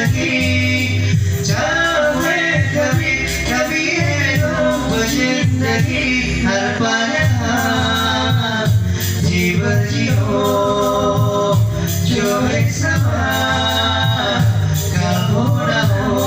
जिंदगी चाहे कभी कभी है तो जिंदगी हर पल जीवन जियो जो एक समा कल हो ना हो।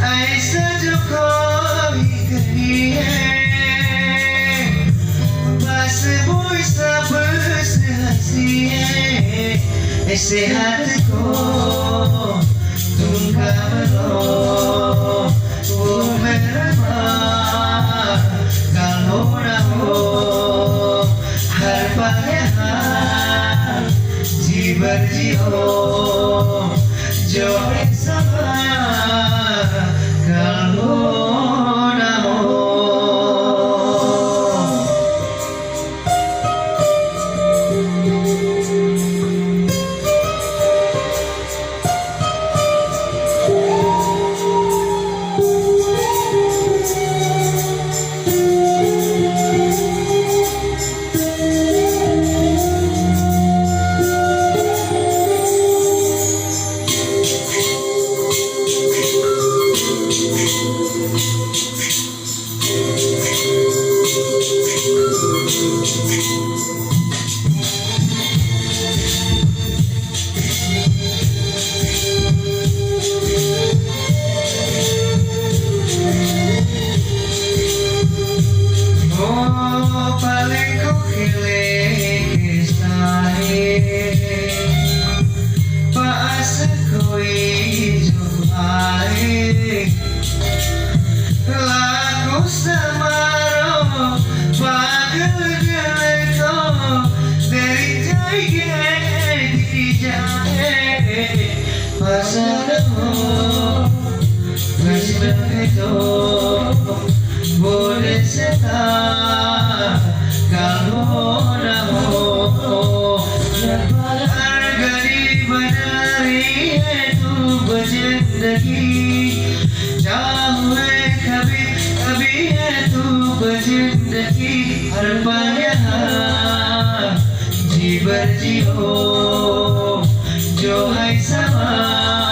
ऐसा जो कोई कहीं है बस वो सब से हंसी है ऐसे हाथ को तुम करो वो मेरा कल हो ना हो हर पल यहाँ जीवन जियो जो एक समा कल हो ना हो। बोले सता कल हो ना हो हर घड़ी बना रही है तू जिंदगी चाहे कभी कभी है तू जिंदगी हर पल यहाँ जीवन जियो जो है समा